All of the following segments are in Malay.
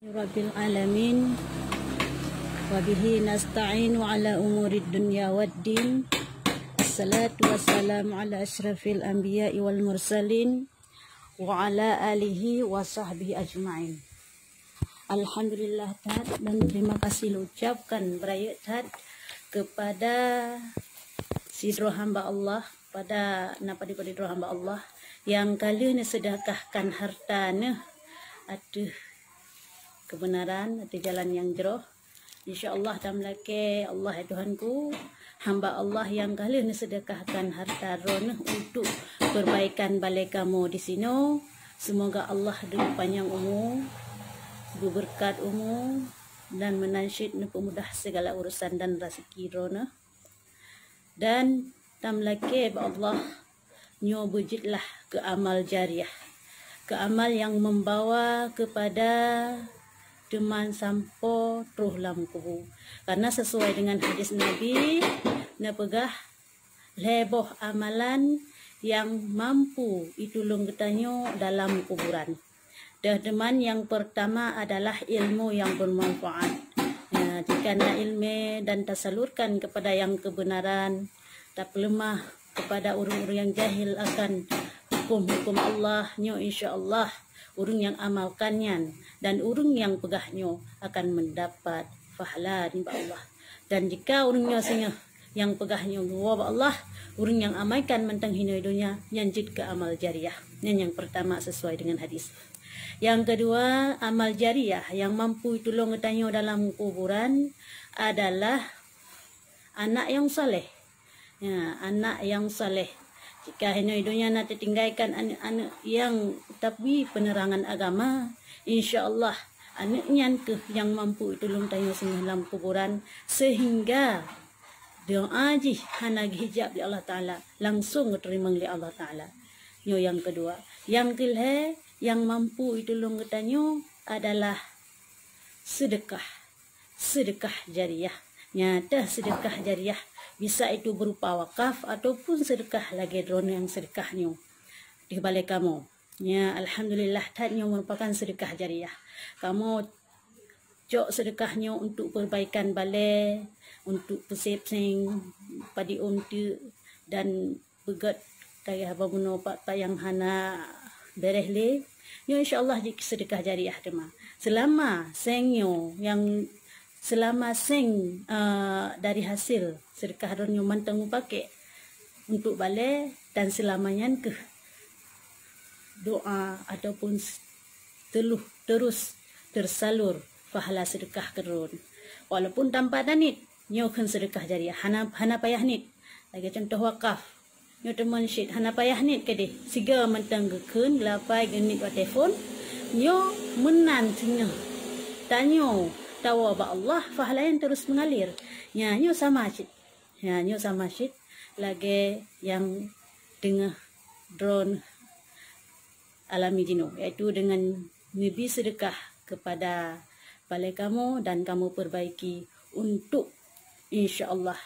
Rabbil alamin wa bihi nasta'in ala umurid dunya waddin. Assalatu wassalamu ala asyrafil anbiya'i wal mursalin wa ala alihi wa sahbihi ajma'in. Alhamdulillah Tad, dan terima kasih ucapkan beraya Tad kepada si hamba Allah, pada napadi hamba Allah yang kali ni sedekahkan hartanya ada kebenaran, ada jalan yang jeroh. InsyaAllah tamlake Allah ya Tuhanku, hamba Allah yang kali ni sedekahkan harta roh untuk perbaikan balai kamu di sini. Semoga Allah diberi panjang umur, berberkat umur, dan menansyid pemudah segala urusan dan rezeki roh. Dan tamlake Allah nyo bujitlah ke amal jariah, ke amal yang membawa kepada teman sampo terus lam kubur. Karena sesuai dengan hadis Nabi, nepegah leboh amalan yang mampu itulung ketanyo dalam kuburan. Teman yang pertama adalah ilmu yang bermanfaat. Ya, jika nak ilmu dan tersalurkan kepada yang kebenaran, tak lemah kepada orang-orang yang jahil akan hukum-hukum Allah, nyo insya-Allah urang yang amalkannya dan urang yang pegahnya akan mendapat pahala di Allah. Dan jika urangnya sehingga yang pegahnya wa Allah, urang yang amaikan mentang hina dunia nyanjit ke amal jariah. Yang pertama sesuai dengan hadis. Yang kedua, amal jariah yang mampu tolong tanyo dalam kuburan adalah anak yang saleh. Ya, anak yang saleh. Jika hidupnya nak tertinggalkan anak-anak yang tapi penerangan agama, insya-Allah anaknya ke yang mampu tolong tayo dalam kuburan, sehingga doa ji hana hijab di Allah Taala langsung diterima oleh Allah Taala. Yo yang kedua, yang kelih yang mampu tolong tayo adalah sedekah. Sedekah jariah. Nyata sedekah jariah bisa itu berupa wakaf ataupun sedekah lagi drone yang sedekahnya di balai kamu. Ya, alhamdulillah tadnya merupakan sedekah jariah. Kamu cok sedekahnya untuk perbaikan balai, untuk pesepsing padi untu dan begat kaya banguno pak yang hana bereh le. Ya insyaallah jadi sedekah jariah dema. Selama sengyo yang selama seng dari hasil sedekah donyo mantang pakai untuk balai dan selamanya ke doa ataupun terus tersalur pahala sedekah keron walaupun tanpa danit nyo kan sedekah jariah hana payah nit lagi contoh wakaf nyo teman syid hana payah nit kede siga mantang gekeun lapai genit wa telefon nyo menan cenah tanyo tawa ba Allah pahala yang terus mengalir. Nyo sama syid. Ya, nyo sama syid lagi yang dengan drone alami jino, yaitu dengan nabi sedekah kepada balai kamu dan kamu perbaiki untuk insya-Allah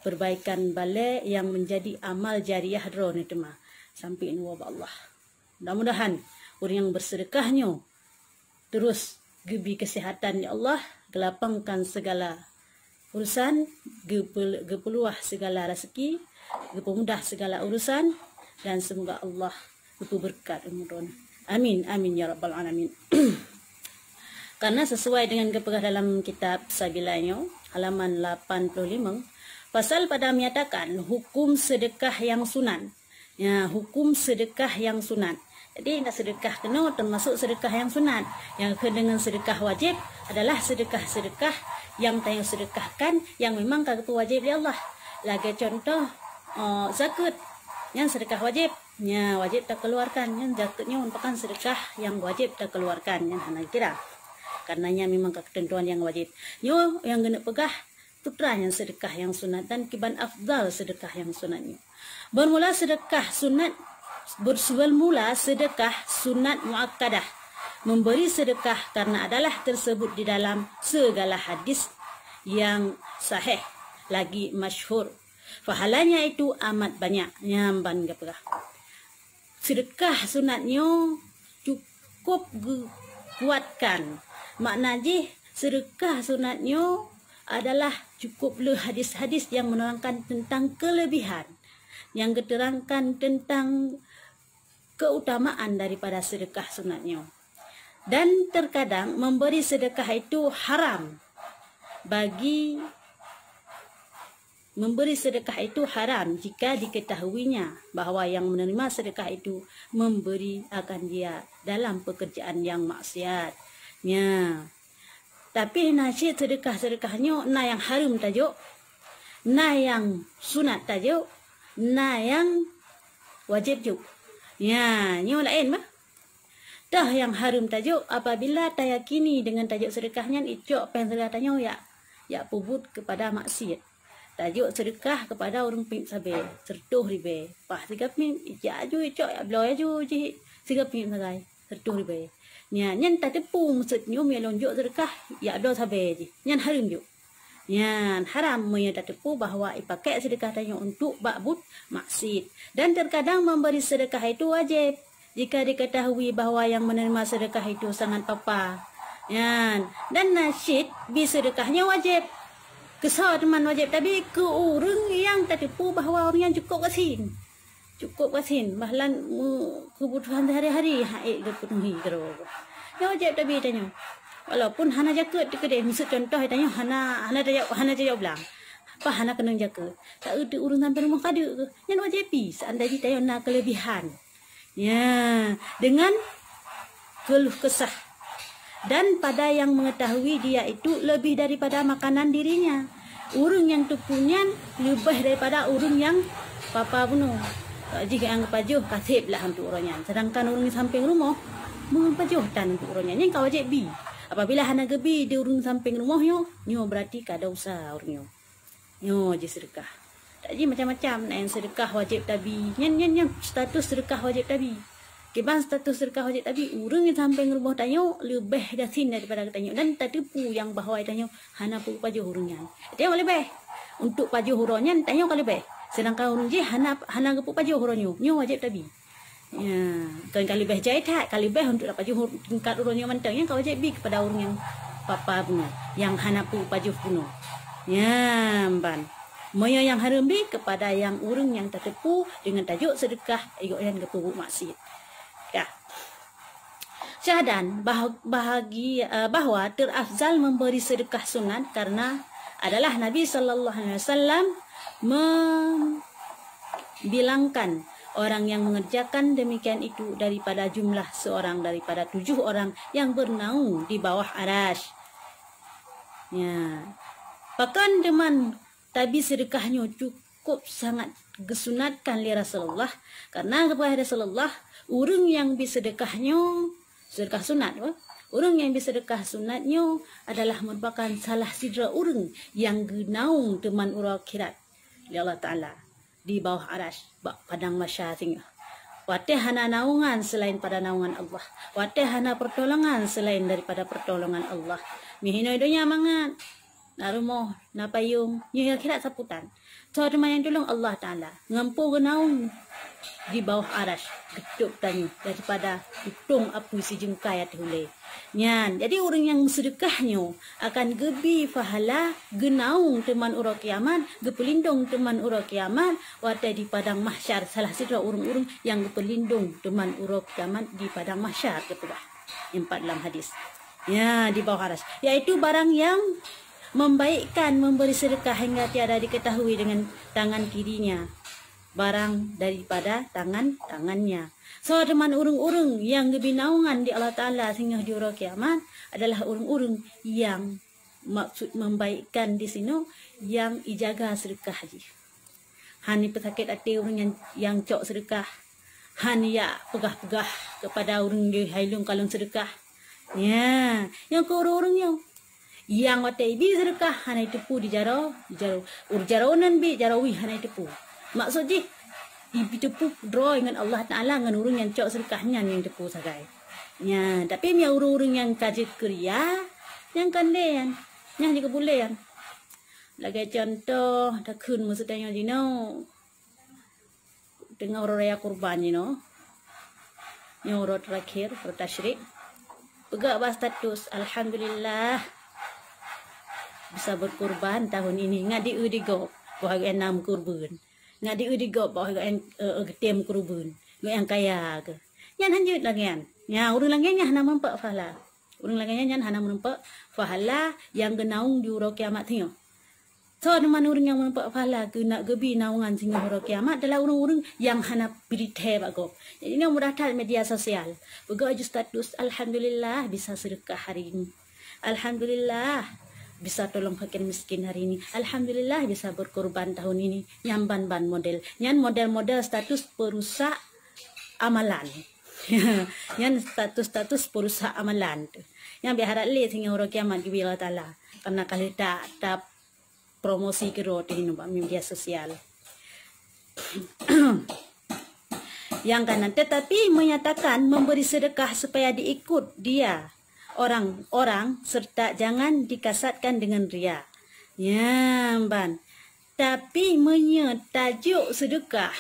perbaikan balai yang menjadi amal jariah drone itu mah sampai nuwa ba Allah. Mudah-mudahan orang yang bersedekahnya terus gebi kesehatan ya Allah, gelapangkan segala urusan, gepeluah segala rezeki, gepemudah segala urusan, dan semoga Allah berkat umurun. Amin, amin ya rabbal alamin. Karena sesuai dengan kepegang dalam kitab Sabilanyo halaman 85, pasal pada menyatakan hukum sedekah yang sunat. Ya, hukum sedekah yang sunat. Jadi nak sedekah kena termasuk sedekah yang sunat. Yang dengan sedekah wajib adalah sedekah-sedekah yang tayo sedekahkan yang memang kagak wajib di Allah. Lagi contoh zakat yang sedekah wajib, nya wajib tak keluarkan, yang zakatnya merupakan sedekah yang wajib tak keluarkan, yang hana kira. Karenanya memang ketentuan yang wajib. Yo yang kena pegah putra yang sedekah yang sunat dan kiban afdal sedekah yang sunatnya. Bermula sedekah sunat bermula sedekah sunat muakkadah, memberi sedekah karena adalah tersebut di dalam segala hadis yang sahih lagi masyhur. Pahalanya itu amat banyak. Nyamban gapah. Sedekah sunatnya cukup kuatkan Makna je sedekah sunatnya adalah cukuplah hadis-hadis yang menerangkan tentang kelebihan, yang keterangkan tentang keutamaan daripada sedekah sunatnya. Dan terkadang memberi sedekah itu haram. Memberi sedekah itu haram jika diketahuinya bahawa yang menerima sedekah itu memberi akan dia dalam pekerjaan yang maksiat. Ya. Tapi nasi sedekah-sedekahnya na yang haram tajuk, na yang sunat tajuk, na yang wajib juk. Ya, ni lain mah. Dah yang haram tajuk apabila tayakini dengan tajuk sedekahnya icok pensedekahnya ya pubut kepada maksiat. Tajuk sedekah kepada orang pin sabe sertuh ribe pah tiga pin ijaju icok ya bloy aju ji tiga pin sagai sertuh ribe nya nyen ta tepu maksudnya me lonjok sedekah ya do sabe ji nyen haram ju nyen haram me ta tepu bahawa ipakai sedekah tanya untuk bakbut maksud. Dan terkadang memberi sedekah itu wajib jika diketahui bahawa yang menerima sedekah itu sangat papa nyen dan nasyid bi sedekahnya wajib. Kesal teman wajib tapi ke orang yang tak tipu bahawa orang yang cukup kasin bahalan kebutuhan sehari-hari haik dipenuhi terus. Ya wajib tapi tanya. Walaupun hana jaket kedai misal contoh tanya hana jawab belang. Apa hana kena jaket. Tak ada urang sampai rumah kada ke. Yang wajib pi seandainya tanya nak kelebihan. Ya, dengan keluh kesah. Dan pada yang mengetahui dia itu lebih daripada makanan dirinya. Urang yang tupunya lebih daripada urang yang papa bunuh. Jika yang pajuh kasih lah untuk orangnya. Sedangkan orang di samping rumah mengapajuh tan untuk orangnya. Yang kau wajib bi. Apabila hana gebi di urang samping rumahnya, nyo berarti kada usah orangnya. Nyo je sedekah. Tak je macam-macam yang sedekah wajib tabi. Yang status sedekah wajib tabi. Keban status sedekah wajib tapi urang yang sampai rumah tanya lebih dasin daripada tanya dan tak tipu yang bahawa tanya hana pu pajuh urangnya. Dia lebih untuk pajuh urangnya tanya kalau lebih. Sedangkan urang je hana gepu pajuh urangnya. Nyo wajib tapi. Ya, kan kali lebih jahit tak kali lebih untuk dapat pajuh tingkat urangnya mantang yang kau wajib bi kepada orang yang papa punya yang hana pu pajuh puno. Ya, ban. Moyo yang haram bi kepada yang urang yang tak tipu dengan tajuk sedekah ikut yang gepu maksiat. Ya. Syahadan bahawa terafzal memberi sedekah sunat karena adalah Nabi sallallahu alaihi wasallam membilangkan orang yang mengerjakan demikian itu daripada jumlah seorang daripada 7 orang yang bernaung di bawah arasy. Ya. Bahkan teman tabi sedekahnya cukup sangat gesunatkan li Rasulullah karena kepada Rasulullah urang yang bisedekahnya sedekah sunat urang yang bisedekah sunatnya adalah merupakan salah sidra urang yang genaung teman urang akhirat li Allah Taala di bawah arasy padang mahsyar singa. Wateh hana naungan selain pada naungan Allah. Wateh hana pertolongan selain daripada pertolongan Allah. Mihino dunia mangat. Na rumah, na payung, nyi akhirat saputan. So teman yang tolong Allah Taala ngampu genaung di bawah arasy geduk tanya daripada hitung apu si jengkai at hulai. Nyan, jadi orang yang sedekahnya akan gebi pahala genaung teman urang kiamat, gepelindung teman urang kiamat, wate di padang mahsyar salah satu urang-urang yang gepelindung teman urang kiamat di padang mahsyar kepada 4 dalam hadis. Ya, di bawah arasy, yaitu barang yang membaikkan memberi sedekah hingga tiada diketahui dengan tangan kirinya barang daripada tangannya. So teman urang-urang yang gebinaungan di Allah Taala sehingga di hari kiamat adalah urang-urang yang maksud membaikkan di sini yang ijaga sedekah haji. Hani pesakit hati orang yang cok sedekah. Hani ya pegah-pegah kepada orang di hailung kalung sedekah. Ya, yang ke orang-orang yang watai bi sedekah hanai tepu di jarau urjaronan bi jarawi hanai tepu. Maksud je ibi tepu draw dengan Allah Taala dengan urang yang cok sedekahnya yang tepu sagai. Ya, tapi mi urang-urang yang kajit kriya yang kandean yang juga boleh kan. Lagi contoh dah kun maksudnya jino dengan orang raya kurban jino. Yang orang terakhir tasyrik. Pegak bah status, alhamdulillah bisa berkorban tahun ini. Ngadi udigop bahagia 6 kurban. Ngadi udigop bahagia tem kurban. Yang kaya ke. Yan hanjut lagian. Ya urang lagian nya hana mempak fahala. Urang lagian nya hana mempak fahala yang genaung di uro kiamat tio. So man urang yang mempak fahala ke nak gebi naungan singa uro kiamat adalah urang-urang yang hana berite bagop. Jadi ini mudah media sosial. Pegak aju status alhamdulillah bisa sedekah hari ini. Alhamdulillah bisa tolong fakir miskin hari ini. Alhamdulillah bisa berkorban tahun ini. Yang ban-ban model. Yang model-model status perusak amalan. Yang status-status perusak amalan. Yang berharap lihat hingga orang kiamat di Allah Ta'ala. Karena kali tak promosi ke roti di media sosial. Yang kanan tetapi menyatakan memberi sedekah supaya diikut dia orang-orang serta jangan dikasatkan dengan ria. Ya, ban. Tapi menyetajuk sedekah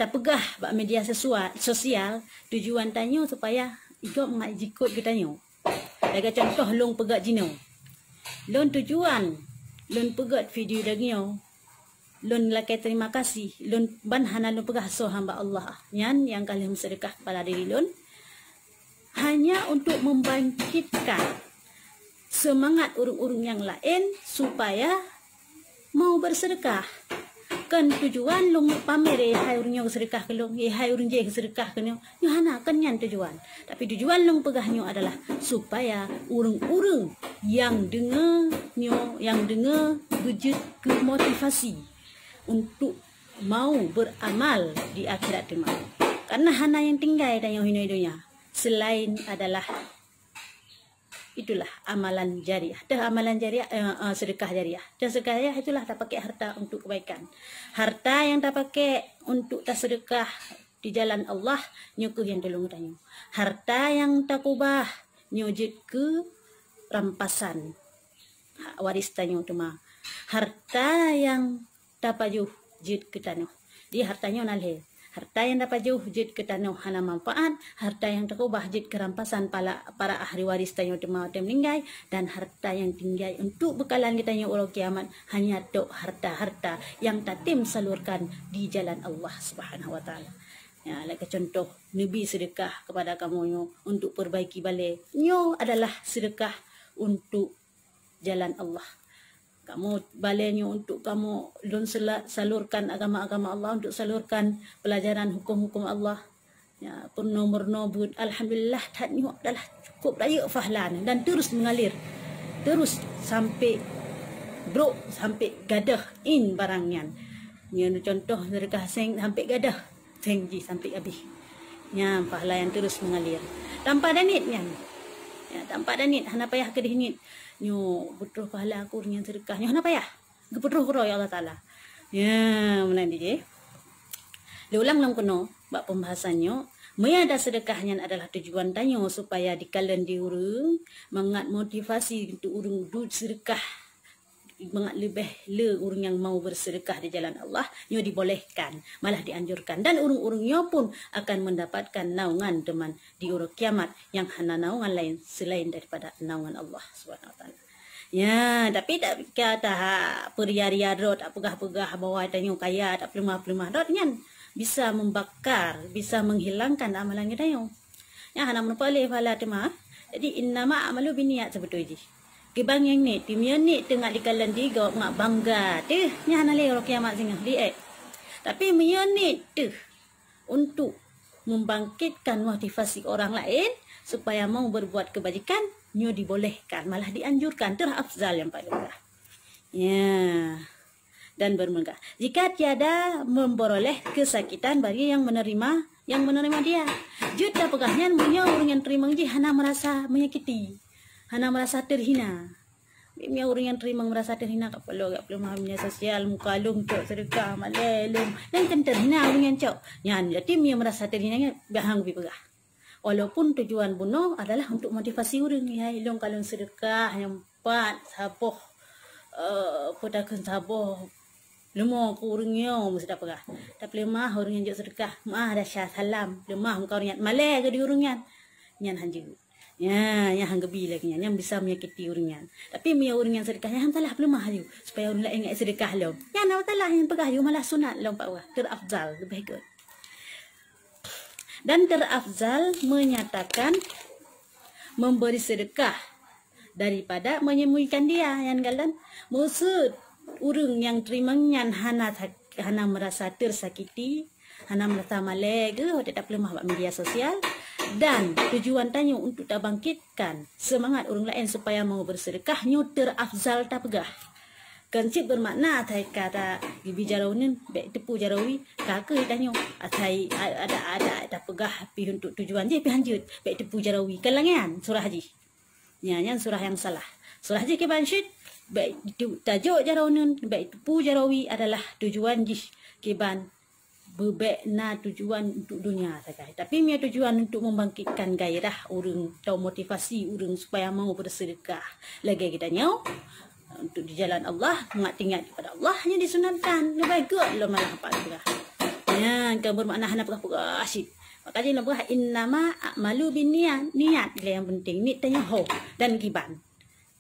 tak pegah bak media sosial tujuan tanya supaya ikut mengajikut kita nyo. Daga contoh long pegak jino. Long tujuan long pegat video dagio. Long lakai terima kasih. Long ban hana long pegah so hamba Allah. Yang kalian sedekah kepada diri long hanya untuk membangkitkan semangat urung-urung yang lain supaya mau bersedekah. Kan tujuan long pamer hai urung yang sedekah ke long, hai urung je sedekah ke nyo. Nyo hana kan yan tujuan. Tapi tujuan long pegahnya adalah supaya urung-urung yang dengar nyo, yang dengar wujud ke motivasi untuk mau beramal di akhirat tema. Karena hana yang tinggal dan yang hidup-hidupnya selain adalah itulah amalan jariah. Dah amalan jariah sedekah jariah. Dan sedekah jariah itulah tak pakai harta untuk kebaikan. Harta yang tak pakai untuk tak sedekah di jalan Allah nyukuh yang tolong tanya. Harta yang tak ubah nyujud ke rampasan waris tanya utama. Harta yang tak pajuh jid ke tanah. Di hartanya nalhe. Harta yang dapat jauh jid ke tanah hana manfaat, harta yang terubah jid kerampasan para ahli waris tanya meninggal, dan harta yang tinggal untuk bekalan kita yang orang kiamat hanya tok harta-harta yang tatim salurkan di jalan Allah Subhanahu Wa Taala. Ya, like contoh Nabi sedekah kepada kamu nyo untuk perbaiki balik. Nyo adalah sedekah untuk jalan Allah. Kamu balenya untuk kamu salurkan agama-agama Allah, untuk salurkan pelajaran hukum-hukum Allah. Ya, nomor bud alhamdulillah tadnya adalah cukup raya fahlan dan terus mengalir. Terus sampai sampai gadah in barangnya. Ni contoh sedekah seng sampai gadah, sengji sampai habis. Ya, pahala yang terus mengalir. Tanpa danitnya. Ya, tanpa danit hana payah ke dinit. Nyo betul pahala aku dengan sedekah. Nyo apa ya? Gepetroh kero ya Allah Taala. Ya, menandi je. Diulang lang kuno bab pembahasannya. Meada sedekahnya adalah tujuan tanyo supaya dikalen diurung mengat motivasi untuk urung dud sedekah. Mengat lebih le urung yang mau bersedekah di jalan Allah, nyo dibolehkan, malah dianjurkan, dan urung-urungnya pun akan mendapatkan naungan teman di urung kiamat yang hana naungan lain selain daripada naungan Allah Subhanahu Wa Taala. Ya, tapi tak kata peria-ria dot, tak pegah-pegah bawa tanyo kaya, tak pelemah-pelemah dot nyan bisa membakar, bisa menghilangkan amalan kita yo. Ya hana menepalih pahala tema. Jadi innama amalu biniat sebetulnya. Kibang yang ni, timnya ni tengah dikalan diga mak bangga tu, nya hana le orang kiamat singah di Tapi mia ni tu untuk membangkitkan motivasi orang lain supaya mau berbuat kebajikan, nyo dibolehkan, malah dianjurkan, terafzal yang paling murah. Ya. Dan bermegah. Jika tiada memperoleh kesakitan bagi yang menerima dia. Juta pegahnya punya orang yang terima je hana merasa menyakiti. Hana merasa terhina. Dia orang yang terima merasa terhina kat perlu media sosial muka lung cok sedekah malelum dan kan terhina orang yang cok. Yang jadi dia merasa terhina bahang bi pegah. Walaupun tujuan bunuh adalah untuk motivasi orang ya ilung kalung sedekah yang empat saboh pedagang saboh lemah ku orangnya mesti dah pegah. Tapi lemah orang yang jok sedekah mah dah syah salam lemah muka orang yang malai ke di orangnya nyan hanju. Ya, yang hang gebi lagi yang bisa menyakiti orang. Tapi mia orang yang sedekah yang telah pelemah you supaya orang lain ingat sedekah lo. Ya nak telah yang pegah you malah sunat lo pak wah. Terafdal lebih good. Dan terafdal menyatakan memberi sedekah daripada menyembunyikan dia yang galan. Maksud orang yang terima nyan hana merasa tersakiti, hana merasa malega, tidak pelemah buat media sosial. Dan tujuan tanya untuk tak bangkitkan semangat orang lain supaya mau bersedekah nyu terafzal tak pegah. Konsep bermakna atai kata gibi jarawin baik tepu jarawi kakak tanya atai ada pegah pi untuk tujuan je pi hanjut baik tepu jarawi kalangan surah haji. Nyanyian surah yang salah. Surah haji ke bansyid baik tajuk jarawin baik tepu jarawi adalah tujuan je keban berbekna tujuan untuk dunia saja. Tapi punya tujuan untuk membangkitkan gairah orang atau motivasi orang supaya mau bersedekah. Lagi kita nyau untuk di jalan Allah, mengat-ingat kepada Allah hanya disunatkan. Lebih good lo malah apa juga. Ya, kan bermakna hana pegah asyik. Makanya lo pegah innama a'malu binniat. Niat yang penting. Ni tanya ho dan giban.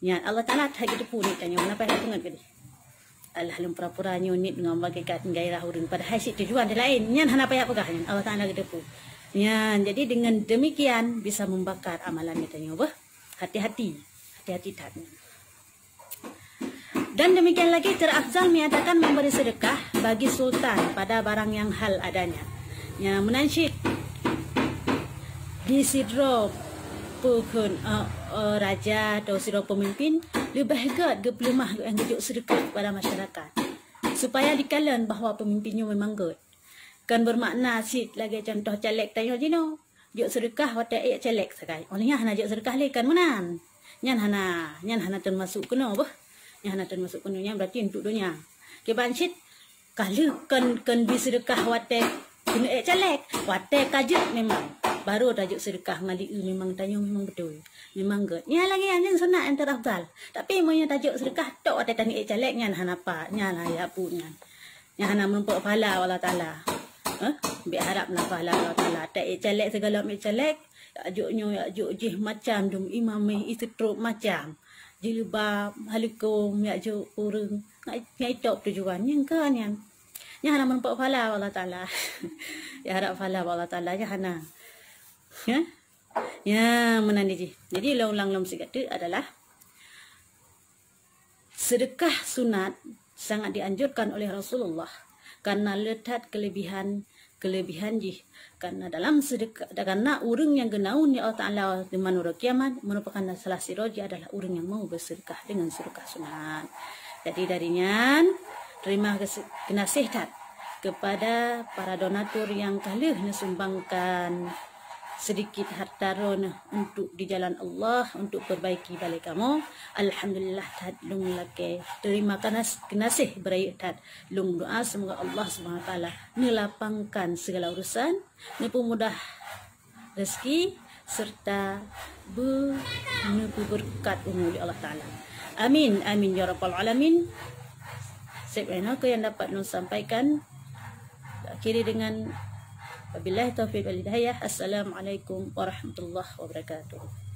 Niat Allah Taala tak gitu pun ni tanya kenapa hak pengat ke dia. Allah lum pura-pura nyunit dengan bagikan gairah orang pada hasil tujuan dia lain nyan hana payah pegah nyan Allah Taala gedepu nyan. Jadi dengan demikian bisa membakar amalan kita nyoba hati-hati tak. Dan demikian lagi terafzal menyatakan memberi sedekah bagi sultan pada barang yang hal adanya yang menansyid di sidro pukun raja atau sidro pemimpin lebih baik ke pelemah yang tujuk sedekah kepada masyarakat supaya dikalan bahawa pemimpinnya memang good. Kan bermakna sit lagi contoh caleg tanya jino juk sedekah watak caleg sakai olehnya hana juk sedekah le kan menan nyan hana termasuk kena bah nyan hana termasuk kena berarti untuk dunia ke bansit kalau kan disedekah watak kena caleg watak kajut memang baru tajuk sedekah ngali memang tanya memang betul memang good nya lagi yang sunat yang terafdal. Tapi monya tajuk sedekah tok ada tani caleg nyan hana apa nya lah ya punya nya hana menumpuk pahala Allah Taala bi harap nak pahala Allah Taala tak caleg segala caleg ajuknya ajuk jih macam dum imam istruk macam jilbab halukum ya ajuk urang ngai tok tujuan yang kan yang nya hana menumpuk pahala Allah Taala. Ya harap pahala Allah Taala nya hana ya menani je. Jadi ulang-ulang sekata adalah sedekah sunat sangat dianjurkan oleh Rasulullah karena letak kelebihan je. Karena dalam sedekah karena orang yang genaun ya Allah Taala di manura kiamat merupakan salah siroj adalah orang yang mau bersedekah dengan sedekah sunat. Jadi darinya terima nasihat kepada para donatur yang kalih sumbangkan sedikit harta untuk di jalan Allah untuk perbaiki balik kamu. Alhamdulillah tad lung lake terima kasih berai tad lung doa semoga Allah Subhanahu wa taala melapangkan segala urusan, mempermudah rezeki serta berkat umur Allah Taala. Amin amin ya rabbal alamin. Sebenarnya yang dapat nun sampaikan akhiri dengan wabillahi taufiq wal hidayah. Assalamualaikum warahmatullahi wabarakatuh.